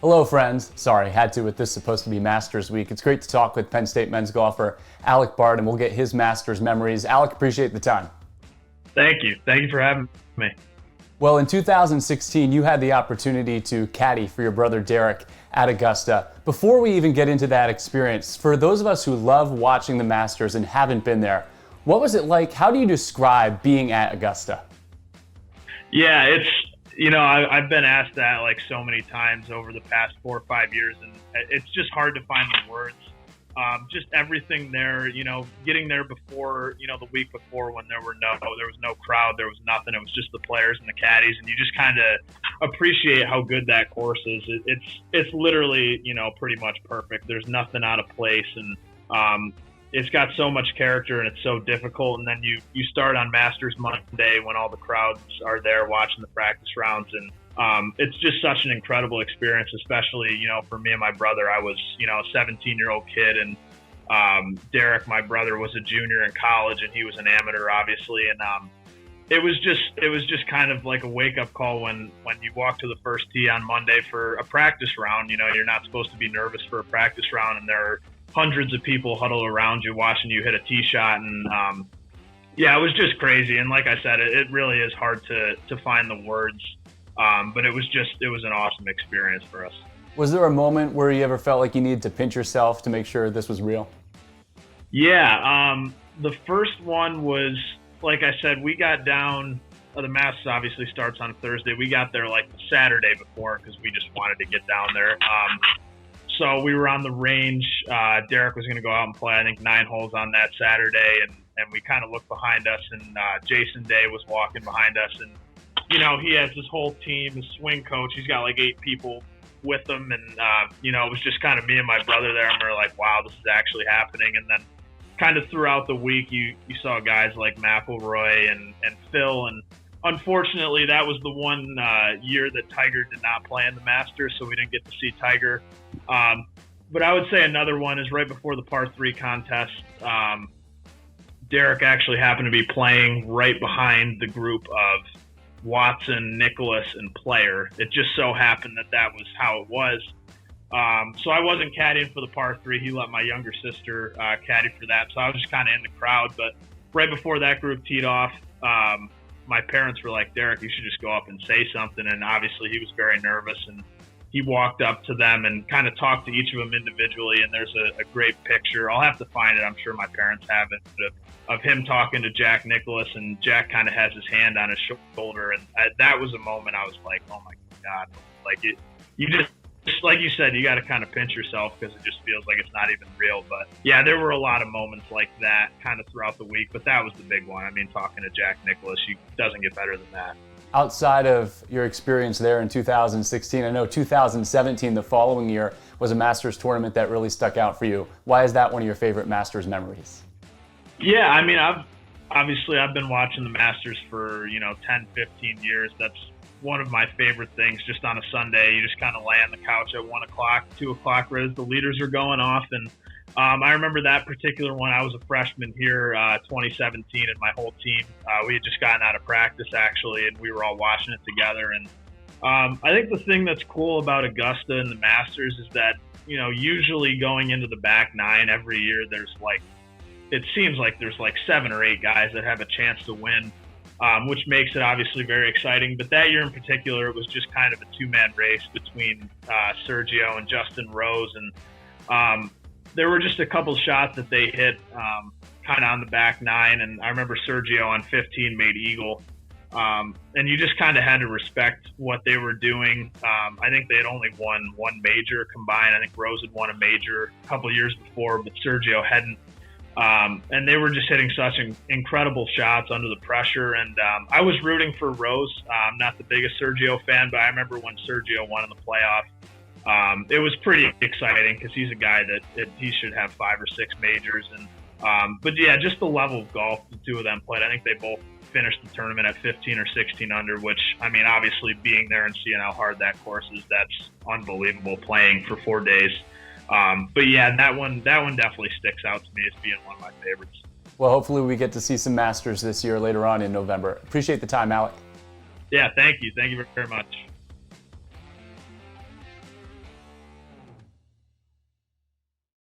Hello, friends. Sorry, had to with this supposed to be Masters Week. It's great to talk with Penn State men's golfer Alec Bard, and we'll get his Masters memories. Alec, appreciate the time. Thank you. Thank you for having me. Well, in 2016, you had the opportunity to caddy for your brother Derek at Augusta. Before we even get into that experience, for those of us who love watching the Masters and haven't been there, what was it like? How do you describe being at Augusta? Yeah, I've been asked that like so many times over the past 4 or 5 years, and it's just hard to find the words. Just everything there, getting there before, the week before when there was no crowd, there was nothing. It was just the players and the caddies, and you just kind of appreciate how good that course is. It's literally, pretty much perfect. There's nothing out of place, and it's got so much character, and it's so difficult. And then you start on Masters Monday when all the crowds are there watching the practice rounds, and it's just such an incredible experience, especially, for me and my brother. I was, a 17-year-old kid, and Derek, my brother, was a junior in college, and he was an amateur, obviously. And it was just kind of like a wake-up call when you walk to the first tee on Monday for a practice round. You're not supposed to be nervous for a practice round, and there are hundreds of people huddled around you watching you hit a tee shot. And it was just crazy. And like I said, it really is hard to find the words. But it was an awesome experience for us. Was there a moment where you ever felt like you needed to pinch yourself to make sure this was real? Yeah. The first one was, like I said, we got down. The Masters obviously starts on Thursday. We got there like the Saturday before because we just wanted to get down there. So we were on the range. Derek was going to go out and play, I think, 9 holes on that Saturday. And we kind of looked behind us, and Jason Day was walking behind us. And, he has his whole team, his swing coach. He's got like 8 people with him. And, it was just kind of me and my brother there. And we were like, wow, this is actually happening. And then kind of throughout the week, you saw guys like McIlroy and Phil. And unfortunately, that was the one year that Tiger did not play in the Masters, so we didn't get to see Tiger. But I would say another one is right before the par 3 contest. Derek actually happened to be playing right behind the group of Watson, Nicklaus, and Player. It just so happened that was how it was. So I wasn't caddying for the par 3. He let my younger sister caddy for that. So I was just kind of in the crowd. But right before that group teed off, my parents were like, Derek, you should just go up and say something. And obviously he was very nervous, and he walked up to them and kind of talked to each of them individually. And there's a great picture. I'll have to find it. I'm sure my parents have it, of him talking to Jack Nicklaus, and Jack kind of has his hand on his shoulder. And that was a moment I was like, oh my God, like you just like you said, you got to kind of pinch yourself because it just feels like it's not even real. But yeah, there were a lot of moments like that kind of throughout the week, but that was the big one. I mean, talking to Jack Nicklaus, doesn't get better than that. Outside of your experience there in 2016, I know 2017, the following year, was a Masters tournament that really stuck out for you. Why is that one of your favorite Masters memories? Yeah, I mean, I've been watching the Masters for, 10, 15 years. That's one of my favorite things. Just on a Sunday, you just kind of lay on the couch at 1 o'clock, 2 o'clock, right as the leaders are going off. And I remember that particular one. I was a freshman here, 2017, and my whole team, we had just gotten out of practice, actually, and we were all watching it together. And I think the thing that's cool about Augusta and the Masters is that, usually going into the back 9 every year, it seems like there's like 7 or 8 guys that have a chance to win, which makes it obviously very exciting. But that year in particular, it was just kind of a 2-man race between Sergio and Justin Rose. And there were just a couple shots that they hit kind of on the back 9. And I remember Sergio on 15 made eagle. And you just kind of had to respect what they were doing. I think they had only won 1 major combined. I think Rose had won a major a couple years before, but Sergio hadn't. And they were just hitting such incredible shots under the pressure. And I was rooting for Rose. I'm not the biggest Sergio fan, but I remember when Sergio won in the playoff. It was pretty exciting because he's a guy that he should have 5 or 6 majors. And but yeah, just the level of golf the two of them played. I think they both finished the tournament at 15 or 16 under, which, I mean, obviously being there and seeing how hard that course is, that's unbelievable playing for 4 days. But yeah, that one definitely sticks out to me as being one of my favorites. Well, hopefully we get to see some Masters this year later on in November. Appreciate the time, Alec. Yeah, thank you. Thank you very much.